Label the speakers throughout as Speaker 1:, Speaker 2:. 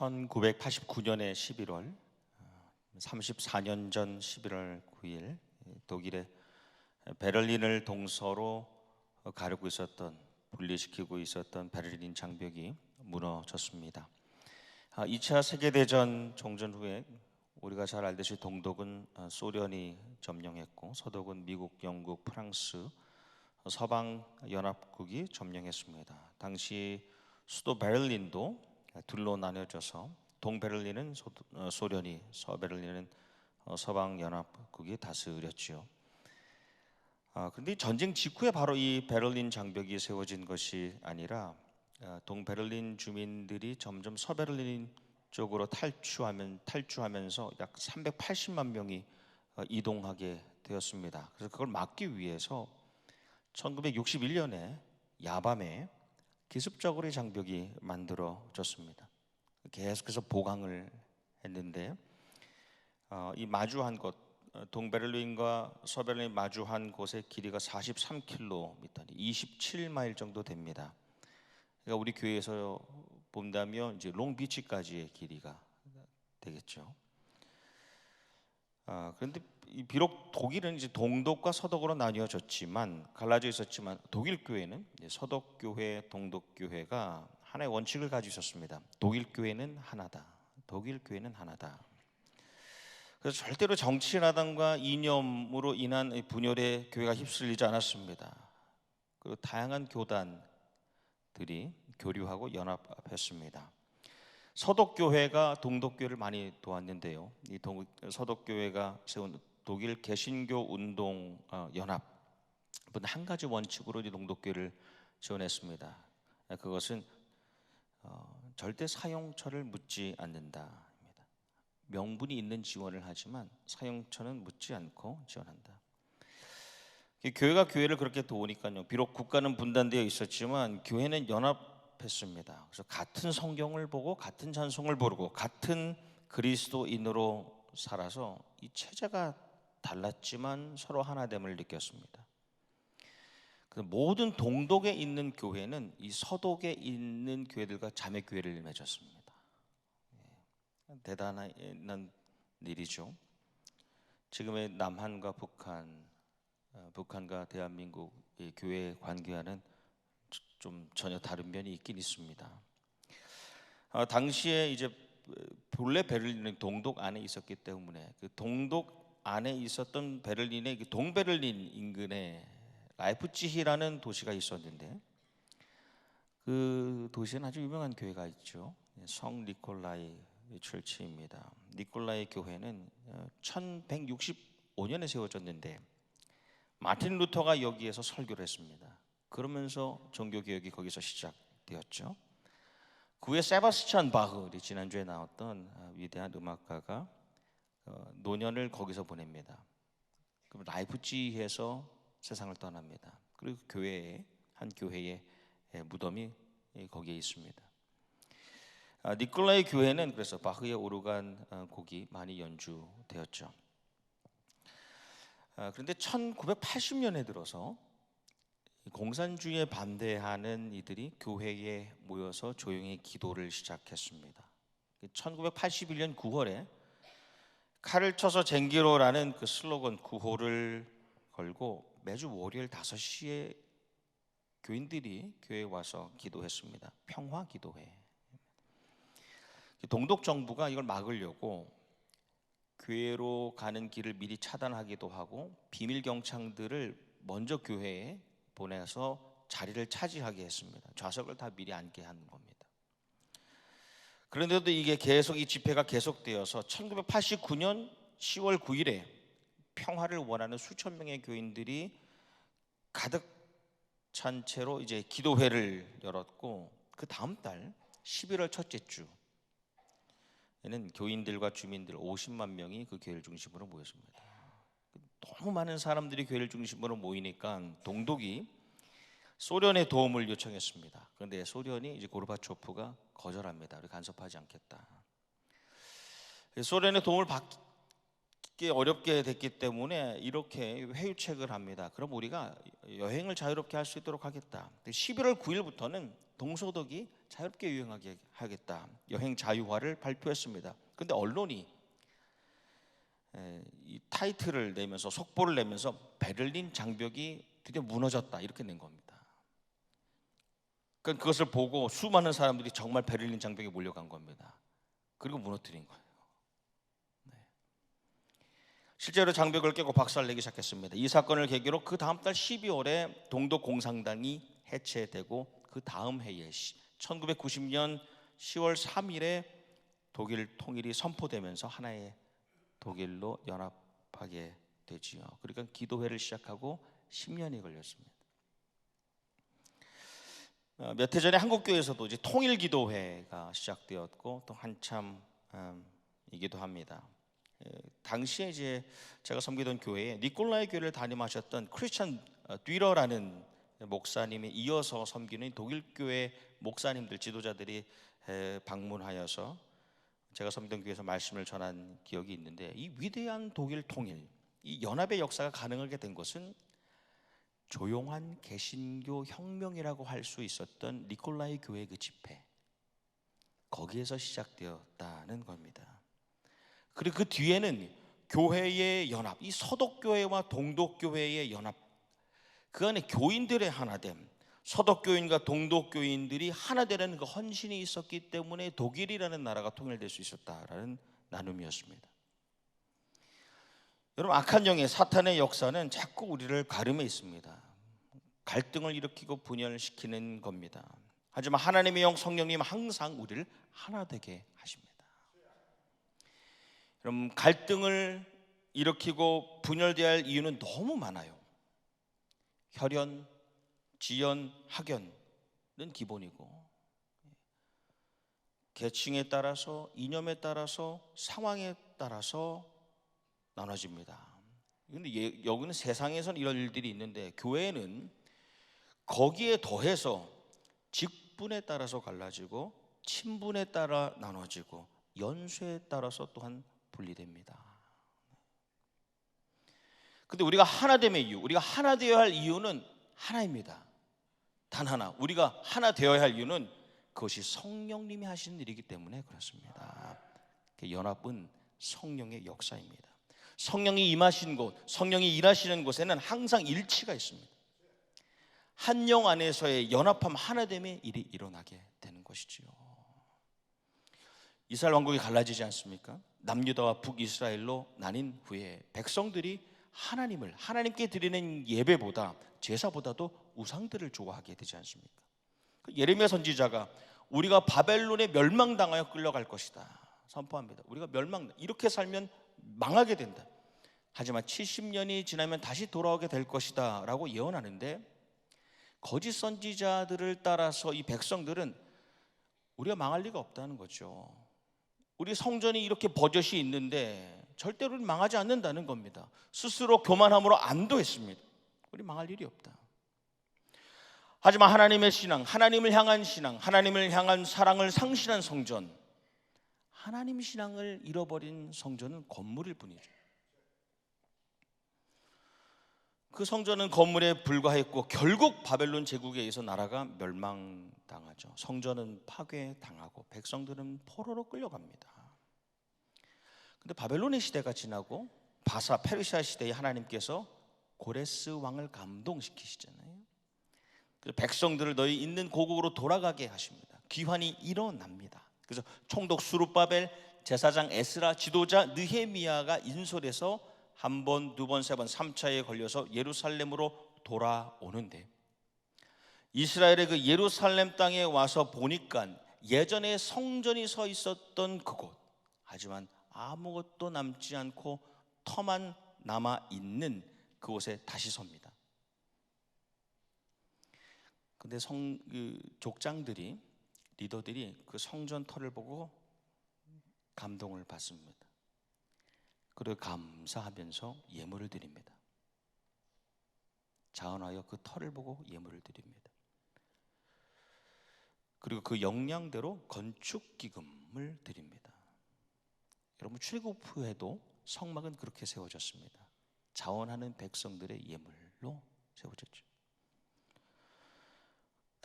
Speaker 1: 1989년의 11월, 34년 전 11월 9일 독일의 베를린을 동서로 가르고 있었던, 분리시키고 있었던 베를린 장벽이 무너졌습니다. 2차 세계대전 종전 후에 우리가 잘 알듯이 동독은 소련이 점령했고 서독은 미국, 영국, 프랑스, 서방 연합국이 점령했습니다. 당시 수도 베를린도 둘로 나뉘어져서 동베를린은 소련이, 서베를린은 서방 연합국이 다스렸지요. 그런데 전쟁 직후에 바로 이 베를린 장벽이 세워진 것이 아니라 동베를린 주민들이 점점 서베를린 쪽으로 탈주하면서 약 380만 명이 이동하게 되었습니다. 그래서 그걸 막기 위해서 1961년에 야밤에 기습적으로 이 장벽이 만들어졌습니다. 계속해서 보강을 했는데 이 마주한 곳, 동베를린과 서베를린 마주한 곳의 길이가 43km, 27마일 정도 됩니다. 그러니까 우리 교회에서 본다면 이제 롱비치까지의 길이가 되겠죠. 그런데 비록 독일은 이제 동독과 서독으로 나뉘어졌지만, 갈라져 있었지만 독일 교회는 서독 교회, 동독 교회가 하나의 원칙을 가지고 있었습니다. 독일 교회는 하나다. 독일 교회는 하나다. 그래서 절대로 정치나당과 이념으로 인한 분열에 교회가 휩쓸리지 않았습니다. 그리고 다양한 교단들이 교류하고 연합했습니다. 서독교회가 동독교회를 많이 도왔는데요. 이 서독교회가 세운 독일 개신교 운동 연합은 한 가지 원칙으로 이 동독교회를 지원했습니다. 그것은 절대 사용처를 묻지 않는다. 명분이 있는 지원을 하지만 사용처는 묻지 않고 지원한다. 교회가 교회를 그렇게 도우니까요. 비록 국가는 분단되어 있었지만 교회는 연합했습니다. 그래서 같은 성경을 보고 같은 찬송을 부르고 같은 그리스도인으로 살아서 이 체제가 달랐지만 서로 하나됨을 느꼈습니다. 모든 동독에 있는 교회는 이 서독에 있는 교회들과 자매 교회를 맺었습니다. 대단한 일이죠. 지금의 남한과 북한과 대한민국의 교회 관계와는 좀 전혀 다른 면이 있긴 있습니다. 당시에 이제 본래 베를린은 동독 안에 있었기 때문에 그 동독 안에 있었던 베를린의 동베를린 인근에 라이프치히라는 도시가 있었는데, 그 도시에는 아주 유명한 교회가 있죠. 성 니콜라이 철치입니다. 니콜라이 교회는 1165년에 세워졌는데 마틴 루터가 여기에서 설교를 했습니다. 그러면서 종교개혁이 거기서 시작되었죠. 그 후에 세바스찬 바흐, 지난주에 나왔던 위대한 음악가가 노년을 거기서 보냅니다. 그럼 라이프치히에서 세상을 떠납니다. 그리고 한 교회의 무덤이 거기에 있습니다. 니콜라이 교회는 그래서 바흐의 오르간 곡이 많이 연주되었죠. 그런데 1980년에 들어서 공산주의에 반대하는 이들이 교회에 모여서 조용히 기도를 시작했습니다. 1981년 9월에 칼을 쳐서 쟁기로라는 그 슬로건 구호를 걸고 매주 월요일 5시에 교인들이 교회에 와서 기도했습니다. 평화 기도회. 동독 정부가 이걸 막으려고 교회로 가는 길을 미리 차단하기도 하고 비밀 경창들을 먼저 교회에 보내서 자리를 차지하게 했습니다. 좌석을 다 미리 앉게 하는 겁니다. 그런데도 이게 계속 이 집회가 계속되어서 1989년 10월 9일에 평화를 원하는 수천 명의 교인들이 가득 찬 채로 이제 기도회를 열었고, 그 다음 달 11월 첫째 주에는 교인들과 주민들 50만 명이 그 교회를 중심으로 모였습니다. 너무 많은 사람들이 교회를 중심으로 모이니까 동독이 소련의 도움을 요청했습니다. 그런데 소련이 이제 고르바초프가 거절합니다. 우리 간섭하지 않겠다. 소련의 도움을 받기 어렵게 됐기 때문에 이렇게 회유책을 합니다. 그럼 우리가 여행을 자유롭게 할 수 있도록 하겠다. 11월 9일부터는 동서독이 자유롭게 여행하게 하겠다. 여행 자유화를 발표했습니다. 그런데 언론이 이 타이틀을 내면서 속보를 내면서 베를린 장벽이 드디어 무너졌다 이렇게 낸 겁니다. 그러니까 그것을 보고 수많은 사람들이 정말 베를린 장벽에 몰려간 겁니다. 그리고 무너뜨린 거예요. 네. 실제로 장벽을 깨고 박살내기 시작했습니다. 이 사건을 계기로 그 다음 달 12월에 동독 공산당이 해체되고 그 다음 해에 1990년 10월 3일에 독일 통일이 선포되면서 하나의 독일로 연합하게 되지요. 그러니까 기도회를 시작하고 10년이 걸렸습니다. 몇 해 전에 한국교회에서도 이제 통일기도회가 시작되었고 또 한참이기도 합니다. 당시에 이제 제가 섬기던 교회에 니콜라이 교회를 담임하셨던 크리스찬 듀러라는 목사님이 이어서 섬기는 독일 교회 목사님들 지도자들이 방문하여서 제가 섬기던 교회에서 말씀을 전한 기억이 있는데, 이 위대한 독일 통일, 이 연합의 역사가 가능하게 된 것은 조용한 개신교 혁명이라고 할 수 있었던 니콜라이 교회 그 집회, 거기에서 시작되었다는 겁니다. 그리고 그 뒤에는 교회의 연합, 이 서독교회와 동독교회의 연합, 그 안에 교인들의 하나됨, 서독교인과 동독교인들이 하나 되는 그 헌신이 있었기 때문에 독일이라는 나라가 통일될 수 있었다라는 나눔이었습니다. 여러분, 악한 영의 사탄의 역사는 자꾸 우리를 가름해 있습니다. 갈등을 일으키고 분열시키는 겁니다. 하지만 하나님의 영 성령님 항상 우리를 하나 되게 하십니다. 여러분, 갈등을 일으키고 분열되어야 할 이유는 너무 많아요. 혈연, 지연, 학연은 기본이고, 계층에 따라서, 이념에 따라서, 상황에 따라서 나눠집니다. 그런데 여기는 세상에서는 이런 일들이 있는데, 교회는 거기에 더해서 직분에 따라서 갈라지고, 친분에 따라 나눠지고, 연수에 따라서 또한 분리됩니다. 근데 우리가 하나됨의 이유, 우리가 하나 되어야 할 이유는 하나입니다. 단 하나, 우리가 하나 되어야 할 이유는 그것이 성령님이 하시는 일이기 때문에 그렇습니다. 연합은 성령의 역사입니다. 성령이 임하신 곳, 성령이 일하시는 곳에는 항상 일치가 있습니다. 한 영 안에서의 연합함, 하나됨의 일이 일어나게 되는 것이지요. 이스라엘 왕국이 갈라지지 않습니까? 남유다와 북이스라엘로 나뉜 후에 백성들이 하나님께 드리는 예배보다, 제사보다도 우상들을 좋아하게 되지 않습니까? 예레미야 선지자가 우리가 바벨론에 멸망당하여 끌려갈 것이다 선포합니다. 우리가 이렇게 살면 망하게 된다. 하지만 70년이 지나면 다시 돌아오게 될 것이다 라고 예언하는데, 거짓 선지자들을 따라서 이 백성들은 우리가 망할 리가 없다는 거죠. 우리 성전이 이렇게 버젓이 있는데 절대로 망하지 않는다는 겁니다. 스스로 교만함으로 안도했습니다. 우리 망할 일이 없다. 하지만 하나님의 신앙, 하나님을 향한 신앙, 하나님을 향한 사랑을 상실한 성전, 하나님 신앙을 잃어버린 성전은 건물일 뿐이죠. 그 성전은 건물에 불과했고 결국 바벨론 제국에 의해서 나라가 멸망당하죠. 성전은 파괴당하고 백성들은 포로로 끌려갑니다. 근데 바벨론의 시대가 지나고 바사 페르시아 시대에 하나님께서 고레스 왕을 감동시키시잖아요. 그래서 백성들을 너희 있는 고국으로 돌아가게 하십니다. 귀환이 일어납니다. 그래서 총독 수룹바벨, 제사장 에스라, 지도자 느헤미야가 인솔해서 한 번, 두 번, 세 번, 3차에 걸려서 예루살렘으로 돌아오는데, 이스라엘의 그 예루살렘 땅에 와서 보니까 예전에 성전이 서 있었던 그곳, 하지만 아무것도 남지 않고 터만 남아 있는 그곳에 다시 섭니다. 근데 족장들이, 리더들이 그 성전 터를 보고 감동을 받습니다. 그리고 감사하면서 예물을 드립니다. 자원하여 그 터를 보고 예물을 드립니다. 그리고 그 역량대로 건축기금을 드립니다. 여러분, 출애굽 후에도 성막은 그렇게 세워졌습니다. 자원하는 백성들의 예물로 세워졌죠.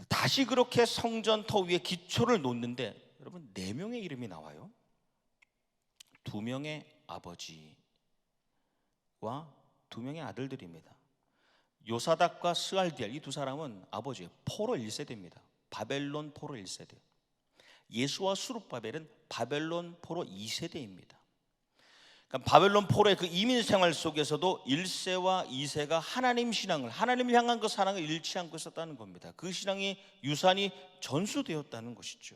Speaker 1: 다시 그렇게 성전터 위에 기초를 놓는데 여러분 4명의 이름이 나와요. 2명의 아버지와 2명의 아들들입니다. 요사닥과 스알디엘, 이 2사람은 아버지예요. 포로 1세대입니다. 바벨론 포로 1세대. 예수와 수룹바벨은 바벨론 포로 2세대입니다. 그러니까 바벨론 포로의 그 이민 생활 속에서도 1세와 2세가 하나님 신앙을, 하나님을 향한 그 사랑을 잃지 않고 있었다는 겁니다. 그 신앙이 유산이 전수되었다는 것이죠.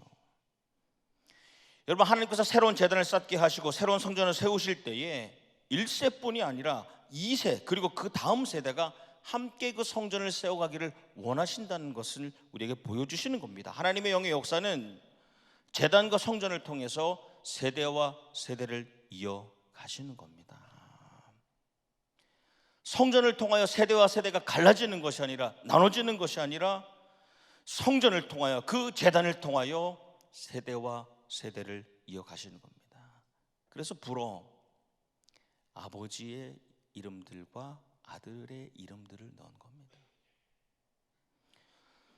Speaker 1: 여러분, 하나님께서 새로운 제단을 쌓게 하시고 새로운 성전을 세우실 때에 1세뿐이 아니라 2세 그리고 그 다음 세대가 함께 그 성전을 세워가기를 원하신다는 것을 우리에게 보여주시는 겁니다. 하나님의 영의 역사는 제단과 성전을 통해서 세대와 세대를 이어가시는 겁니다. 성전을 통하여 세대와 세대가 갈라지는 것이 아니라, 나눠지는 것이 아니라, 성전을 통하여, 그 제단을 통하여 세대와 세대를 이어가시는 겁니다. 그래서 불어 아버지의 이름들과 아들의 이름들을 넣은 겁니다.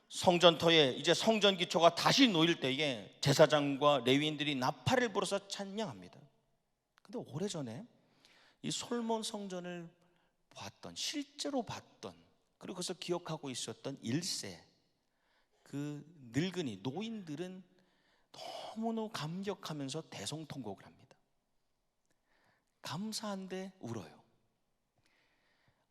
Speaker 1: 성전터에 이제 성전 기초가 다시 놓일 때에 제사장과 레위인들이 나팔을 불어서 찬양합니다. 근데 오래전에 이 솔몬 성전을 봤던, 실제로 봤던, 그리고 그것을 기억하고 있었던 1세 그 늙은이 노인들은 너무너무 감격하면서 대성통곡을 합니다. 감사한데 울어요.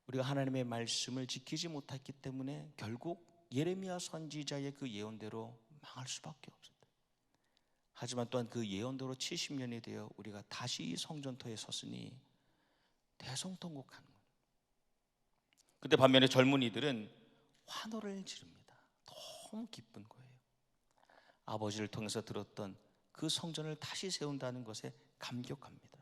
Speaker 1: 우리가 하나님의 말씀을 지키지 못했기 때문에 결국 예레미야 선지자의 그 예언대로 망할 수밖에 없었다. 하지만 또한 그 예언대로 70년이 되어 우리가 다시 이 성전터에 섰으니 대성통곡하는 거예요. 그때 반면에 젊은이들은 환호를 지릅니다. 너무 기쁜 거예요. 아버지를 통해서 들었던 그 성전을 다시 세운다는 것에 감격합니다.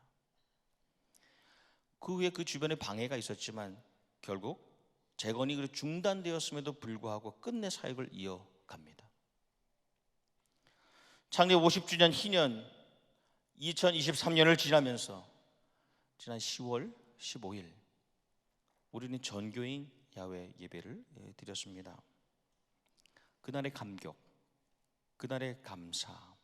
Speaker 1: 그 후에 그 주변에 방해가 있었지만 결국 재건이 중단되었음에도 불구하고 끝내 사역을 이어갑니다. 창립 50주년 희년 2023년을 지나면서 지난 10월 15일 우리는 전교인 야외 예배를 드렸습니다. 그날의 감격, 그날의 감사,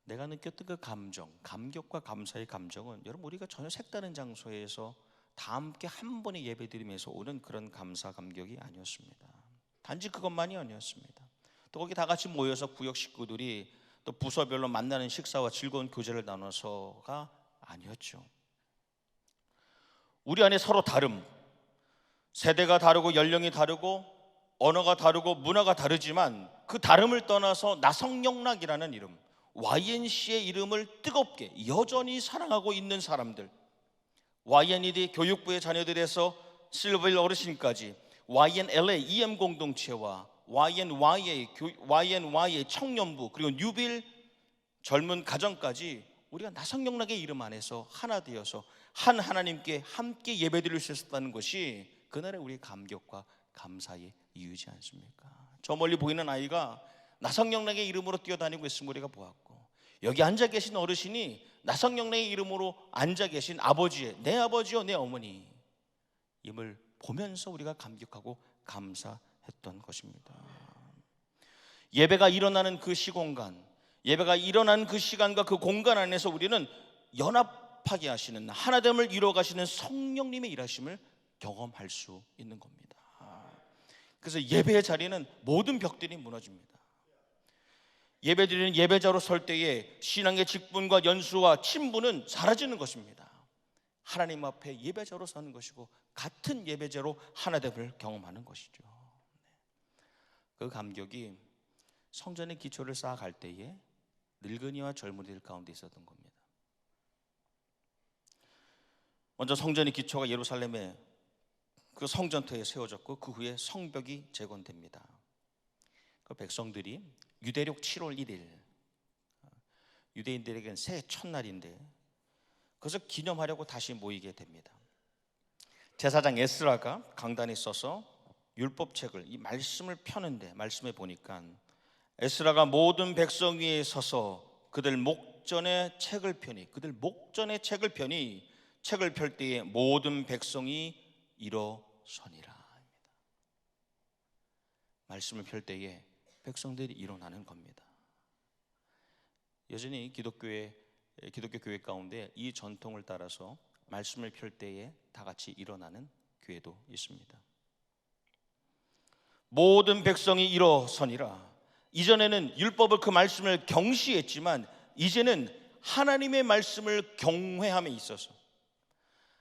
Speaker 1: 내가 느꼈던 그 감정, 감격과 감사의 감정은 여러분 우리가 전혀 색다른 장소에서 다 함께 한 번에 예배드리면서 오는 그런 감사 감격이 아니었습니다. 단지 그것만이 아니었습니다. 또 거기 다 같이 모여서 구역 식구들이 또 부서별로 만나는 식사와 즐거운 교제를 나눠서가 아니었죠. 우리 안에 서로 다름, 세대가 다르고 연령이 다르고 언어가 다르고 문화가 다르지만 그 다름을 떠나서 나성영락이라는 이름, YNC의 이름을 뜨겁게 여전히 사랑하고 있는 사람들, YNED 교육부의 자녀들에서 실버힐 어르신까지 YNLA EM 공동체와 YNY의 청년부 그리고 뉴빌 젊은 가정까지 우리가 나성영락의 이름 안에서 하나 되어서 한 하나님께 함께 예배드릴 수 있었다는 것이 그날의 우리의 감격과 감사의 이유지 않습니까? 저 멀리 보이는 아이가 나성영락의 이름으로 뛰어다니고 있음을 우리가 보았고, 여기 앉아 계신 어르신이 나성영락의 이름으로 앉아 계신 아버지의, 내 아버지요 내 어머니 임을 보면서 우리가 감격하고 감사했던 것입니다. 예배가 일어나는 그 시공간, 예배가 일어나는 그 시간과 그 공간 안에서 우리는 연합하게 하시는, 하나됨을 이루어가시는 성령님의 일하심을 경험할 수 있는 겁니다. 그래서 예배의 자리는 모든 벽들이 무너집니다. 예배드리는 예배자로 설 때에 신앙의 직분과 연수와 친분은 사라지는 것입니다. 하나님 앞에 예배자로 서는 것이고 같은 예배자로 하나됨을 경험하는 것이죠. 그 감격이 성전의 기초를 쌓아갈 때에 늙은이와 젊은이들 가운데 있었던 겁니다. 먼저 성전의 기초가 예루살렘에 그 성전터에 세워졌고 그 후에 성벽이 재건됩니다. 그 백성들이 유대력 7월 1일, 유대인들에게는 새해 첫날인데 그것을 기념하려고 다시 모이게 됩니다. 제사장 에스라가 강단에 서서 율법책을, 이 말씀을 펴는데, 말씀에 보니까 에스라가 모든 백성 위에 서서 그들 목전에 책을 펴니, 책을 펼 때에 모든 백성이 일어서니라. 말씀을 펼 때에 백성들이 일어나는 겁니다. 여전히 기독교 교회 가운데 이 전통을 따라서 말씀을 펼 때에 다 같이 일어나는 교회도 있습니다. 모든 백성이 일어서니라. 이전에는 율법을 그 말씀을 경시했지만 이제는 하나님의 말씀을 경외함에 있어서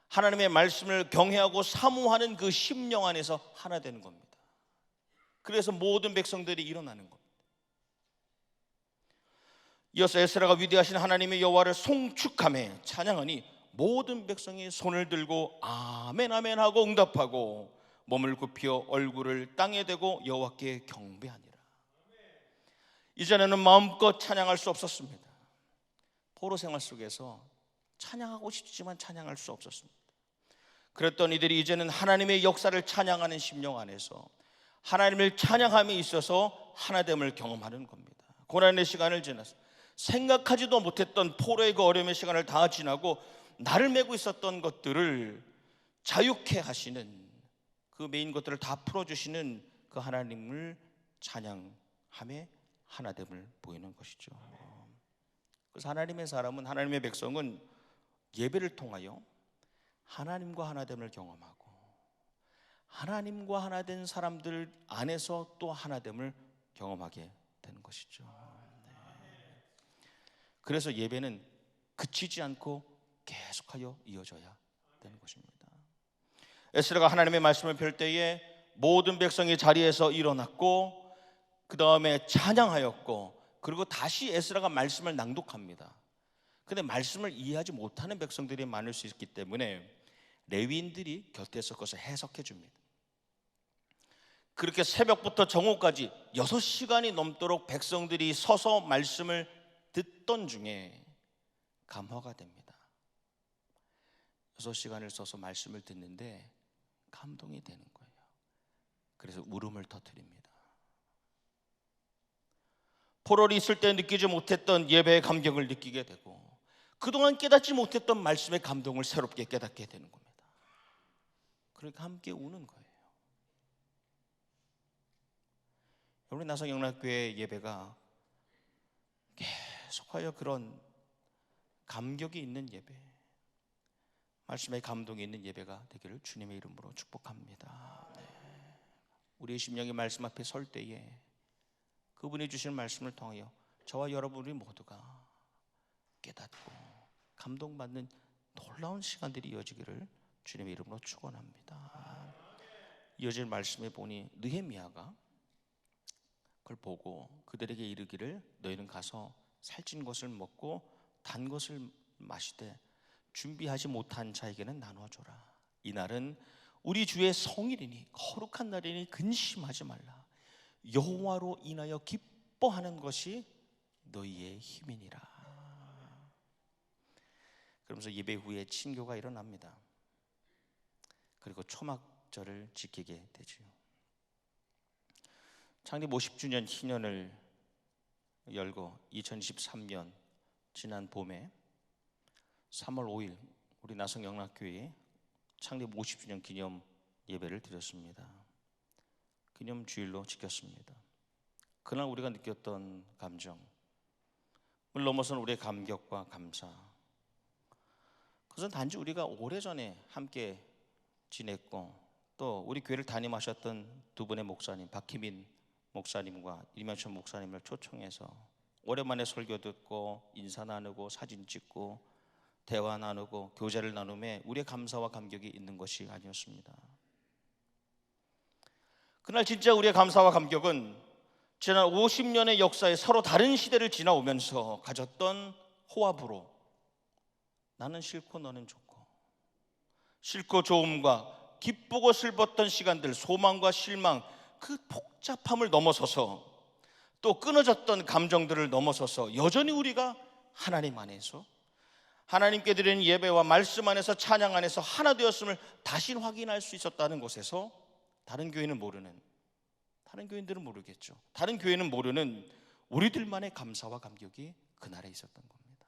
Speaker 1: 하나님의 말씀을 경외하고 사모하는 그 심령 안에서 하나 되는 겁니다. 그래서 모든 백성들이 일어나는 겁니다. 이어서 에스라가 위대하신 하나님의 여호와를 송축하며 찬양하니 모든 백성이 손을 들고 아멘 아멘 하고 응답하고 몸을 굽혀 얼굴을 땅에 대고 여호와께 경배하니라. 이전에는 마음껏 찬양할 수 없었습니다. 포로 생활 속에서 찬양하고 싶지만 찬양할 수 없었습니다. 그랬던 이들이 이제는 하나님의 역사를 찬양하는 심령 안에서 하나님을 찬양함에 있어서 하나됨을 경험하는 겁니다. 고난의 시간을 지나서 생각하지도 못했던 포로의 그 어려움의 시간을 다 지나고 나를 메고 있었던 것들을 자유케 하시는 그 메인 것들을 다 풀어주시는 그 하나님을 찬양함에 하나됨을 보이는 것이죠. 그래서 하나님의 사람은, 하나님의 백성은 예배를 통하여 하나님과 하나됨을 경험하고 하나님과 하나된 사람들 안에서 또 하나됨을 경험하게 되는 것이죠. 그래서 예배는 그치지 않고 계속하여 이어져야 되는 것입니다. 에스라가 하나님의 말씀을 펼 때에 모든 백성이 자리에서 일어났고 그 다음에 찬양하였고 그리고 다시 에스라가 말씀을 낭독합니다. 그런데 말씀을 이해하지 못하는 백성들이 많을 수 있기 때문에 레위인들이 곁에서 그것을 해석해 줍니다. 그렇게 새벽부터 정오까지 6시간이 넘도록 백성들이 서서 말씀을 듣던 중에 감화가 됩니다. 6시간을 서서 말씀을 듣는데 감동이 되는 거예요. 그래서 울음을 터뜨립니다. 포로리 있을 때 느끼지 못했던 예배의 감격을 느끼게 되고 그동안 깨닫지 못했던 말씀의 감동을 새롭게 깨닫게 되는 겁니다. 그러니까 함께 우는 거예요. 우리 나성영락교회 예배가 계속하여 그런 감격이 있는 예배, 말씀의 감동이 있는 예배가 되기를 주님의 이름으로 축복합니다. 우리의 심령이 말씀 앞에 설 때에 그분이 주시는 말씀을 통하여 저와 여러분이 모두가 깨닫고 감동받는 놀라운 시간들이 이어지기를 주님의 이름으로 축원합니다. 이어질 말씀에 보니 느헤미야가 그걸 보고 그들에게 이르기를 너희는 가서 살찐 것을 먹고 단 것을 마시되 준비하지 못한 자에게는 나눠줘라. 이날은 우리 주의 성일이니 거룩한 날이니 근심하지 말라. 여호와로 인하여 기뻐하는 것이 너희의 힘이니라. 그러면서 예배 후에 친교가 일어납니다. 그리고 초막절을 지키게 되지요. 창립 50주년 희년을 열고 2023년 지난 봄에 3월 5일 우리 나성영락교회에 창립 50주년 기념 예배를 드렸습니다. 기념 주일로 지켰습니다. 그날 우리가 느꼈던 감정을 넘어선 우리의 감격과 감사, 그것은 단지 우리가 오래전에 함께 지냈고 또 우리 교회를 담임하셨던 두 분의 목사님, 박희민 목사님과 이명철 목사님을 초청해서 오랜만에 설교 듣고 인사 나누고 사진 찍고 대화 나누고 교제를 나눔에 우리의 감사와 감격이 있는 것이 아니었습니다. 그날 진짜 우리의 감사와 감격은 지난 50년의 역사에 서로 다른 시대를 지나오면서 가졌던 호합으로 나는 싫고 너는 좋고 싫고 좋음과 기쁘고 슬펐던 시간들, 소망과 실망, 그 복잡함을 넘어서서 또 끊어졌던 감정들을 넘어서서 여전히 우리가 하나님 안에서 하나님께 드리는 예배와 말씀 안에서 찬양 안에서 하나 되었음을 다시 확인할 수 있었다는 곳에서 다른 교회는 모르는, 다른 교인들은 모르겠죠, 다른 교회는 모르는 우리들만의 감사와 감격이 그날에 있었던 겁니다.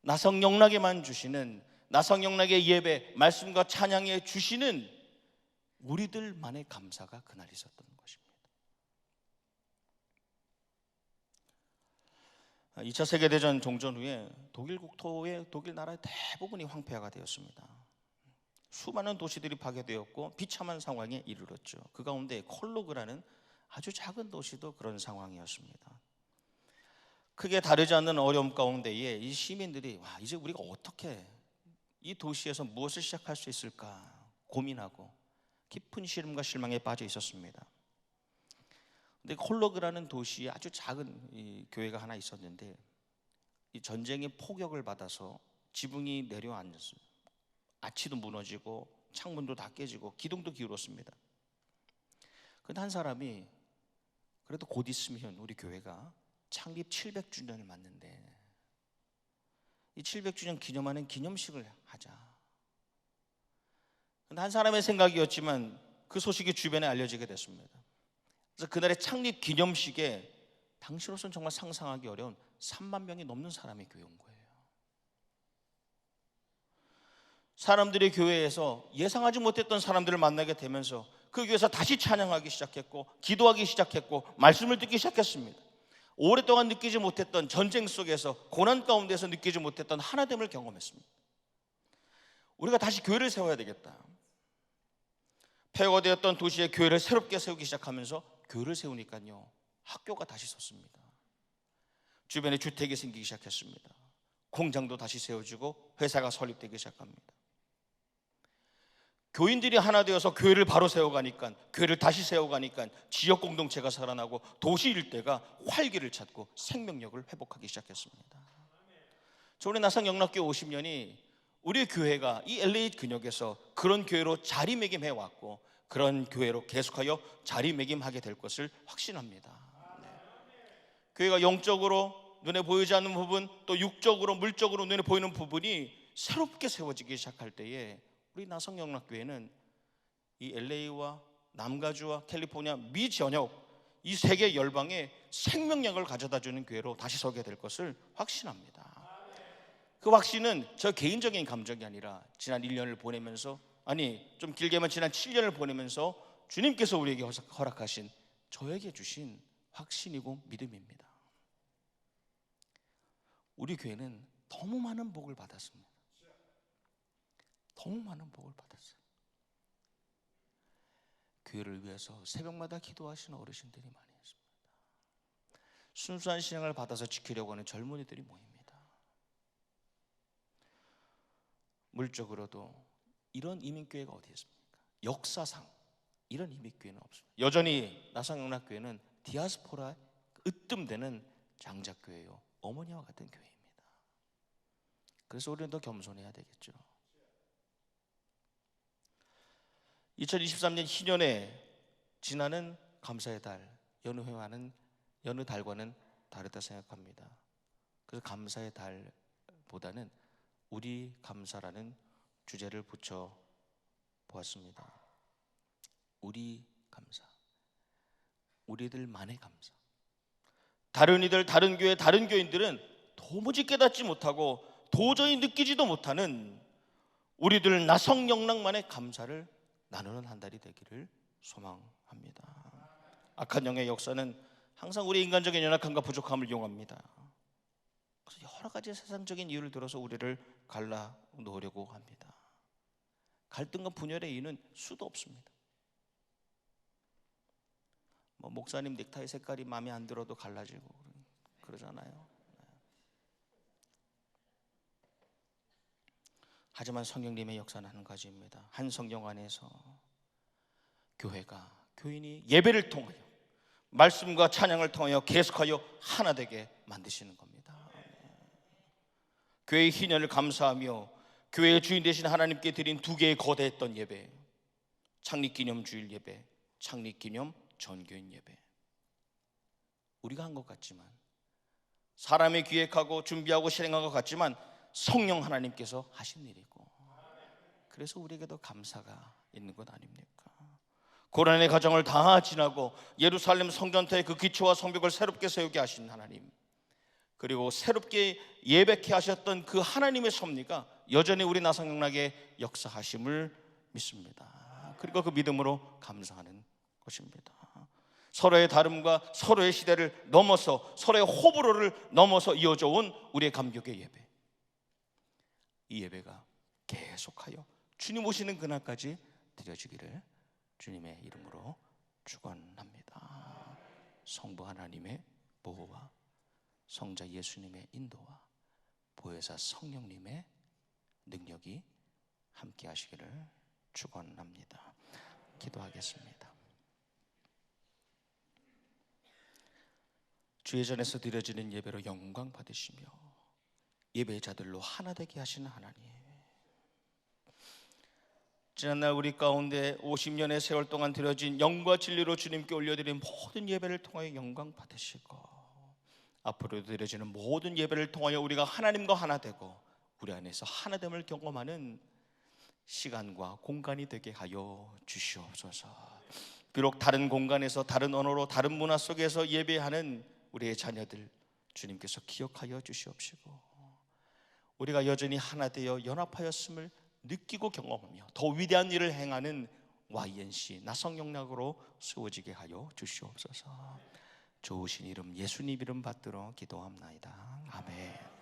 Speaker 1: 나성영락에만 주시는, 나성영락의 예배, 말씀과 찬양에 주시는 우리들만의 감사가 그날 있었던 것입니다. 2차 세계대전 종전 후에 독일 국토의 독일 나라의 대부분이 황폐화가 되었습니다. 수많은 도시들이 파괴되었고 비참한 상황에 이르렀죠. 그 가운데 콜로그라는 아주 작은 도시도 그런 상황이었습니다. 크게 다르지 않는 어려움 가운데에 이 시민들이 이제 우리가 어떻게 이 도시에서 무엇을 시작할 수 있을까 고민하고 깊은 시름과 실망에 빠져 있었습니다. 근데 콜로그라는 도시에 아주 작은 이 교회가 하나 있었는데 이 전쟁의 포격을 받아서 지붕이 내려앉았습니다. 아치도 무너지고 창문도 다 깨지고 기둥도 기울었습니다. 그런데 한 사람이 그래도 곧 있으면 우리 교회가 창립 700주년을 맞는데 이 700주년 기념하는 기념식을 하자. 그런데 한 사람의 생각이었지만 그 소식이 주변에 알려지게 됐습니다. 그래서 그날의 창립 기념식에 당시로서는 정말 상상하기 어려운 3만 명이 넘는 사람이 교회에 온 거예요. 사람들이 교회에서 예상하지 못했던 사람들을 만나게 되면서 그 교회에서 다시 찬양하기 시작했고 기도하기 시작했고 말씀을 듣기 시작했습니다. 오랫동안 느끼지 못했던 전쟁 속에서 고난 가운데서 느끼지 못했던 하나됨을 경험했습니다. 우리가 다시 교회를 세워야 되겠다. 폐허되었던 도시에 교회를 새롭게 세우기 시작하면서 교회를 세우니까요 학교가 다시 섰습니다. 주변에 주택이 생기기 시작했습니다. 공장도 다시 세워지고 회사가 설립되기 시작합니다. 교인들이 하나 되어서 교회를 바로 세워가니까 교회를 다시 세워가니까 지역 공동체가 살아나고 도시 일대가 활기를 찾고 생명력을 회복하기 시작했습니다. 우리 나상영락교회 50년이 우리 교회가 이 LA 근역에서 그런 교회로 자리매김해 왔고 그런 교회로 계속하여 자리매김하게 될 것을 확신합니다. 교회가 영적으로 눈에 보이지 않는 부분 또 육적으로 물적으로 눈에 보이는 부분이 새롭게 세워지기 시작할 때에 우리 나성영락교회는 이 LA와 남가주와 캘리포니아 미 전역 이 세계 열방에 생명력을 가져다주는 교회로 다시 서게 될 것을 확신합니다. 그 확신은 저 개인적인 감정이 아니라 지난 1년을 보내면서 좀 길게만 지난 7년을 보내면서 주님께서 우리에게 허락하신 저에게 주신 확신이고 믿음입니다. 우리 교회는 너무 많은 복을 받았습니다. 너무 많은 복을 받았어요. 교회를 위해서 새벽마다 기도하시는 어르신들이 많이 있습니다. 순수한 신앙을 받아서 지키려고 하는 젊은이들이 모입니다. 물적으로도 이런 이민교회가 어디 있습니까? 역사상 이런 이민교회는 없습니다. 여전히 나상영락교회는 디아스포라에 으뜸되는 장작교회요 어머니와 같은 교회입니다. 그래서 우리는 더 겸손해야 되겠죠. 2023년 희년에 지나는 감사의 달 여느 달과는 다르다 생각합니다. 그래서 감사의 달보다는 우리 감사라는 주제를 붙여 보았습니다. 우리 감사, 우리들만의 감사. 다른 이들, 다른 교회, 다른 교인들은 도무지 깨닫지 못하고 도저히 느끼지도 못하는 우리들 나성영락만의 감사를 나누는 한 달이 되기를 소망합니다. 악한 영의 역사는 항상 우리 인간적인 연약함과 부족함을 이용합니다. 그래서 여러 가지 세상적인 이유를 들어서 우리를 갈라 놓으려고 합니다. 갈등과 분열의 이유는 수도 없습니다. 목사님 넥타이 색깔이 마음에 안 들어도 갈라지고 그러잖아요. 하지만 성령님의 역사는 한 가지입니다. 한 성령 안에서 교회가 교인이 예배를 통하여 말씀과 찬양을 통하여 계속하여 하나 되게 만드시는 겁니다. 교회의 희년을 감사하며 교회의 주인 되신 하나님께 드린 두 개의 거대했던 예배, 창립기념 주일 예배, 창립기념 전교인 예배. 우리가 한 것 같지만 사람이 기획하고 준비하고 실행한 것 같지만 성령 하나님께서 하신 일이고 그래서 우리에게도 감사가 있는 것 아닙니까? 고난의 과정을 다 지나고 예루살렘 성전터의 그 기초와 성벽을 새롭게 세우게 하신 하나님, 그리고 새롭게 예배케 하셨던 그 하나님의 섭리가 여전히 우리 나성영락의 역사하심을 믿습니다. 그리고 그 믿음으로 감사하는 것입니다. 서로의 다름과 서로의 시대를 넘어서 서로의 호불호를 넘어서 이어져 온 우리의 감격의 예배, 이 예배가 계속하여 주님 오시는 그날까지 드려지기를 주님의 이름으로 축원합니다. 성부 하나님의 보호와 성자 예수님의 인도와 보혜사 성령님의 능력이 함께 하시기를 축원합니다. 기도하겠습니다. 주의 전에서 드려지는 예배로 영광 받으시며 예배자들로 하나 되게 하시는 하나님, 지난날 우리 가운데 50년의 세월 동안 드려진 영과 진리로 주님께 올려드린 모든 예배를 통하여 영광 받으시고, 앞으로 드려지는 모든 예배를 통하여 우리가 하나님과 하나 되고 우리 안에서 하나됨을 경험하는 시간과 공간이 되게 하여 주시옵소서. 비록 다른 공간에서 다른 언어로 다른 문화 속에서 예배하는 우리의 자녀들 주님께서 기억하여 주시옵시고, 우리가 여전히 하나 되어 연합하였음을 느끼고 경험하며 더 위대한 일을 행하는 YNC 나성영락으로 세워지게 하여 주시옵소서. 좋으신 이름 예수님 이름 받들어 기도합나이다. 아멘.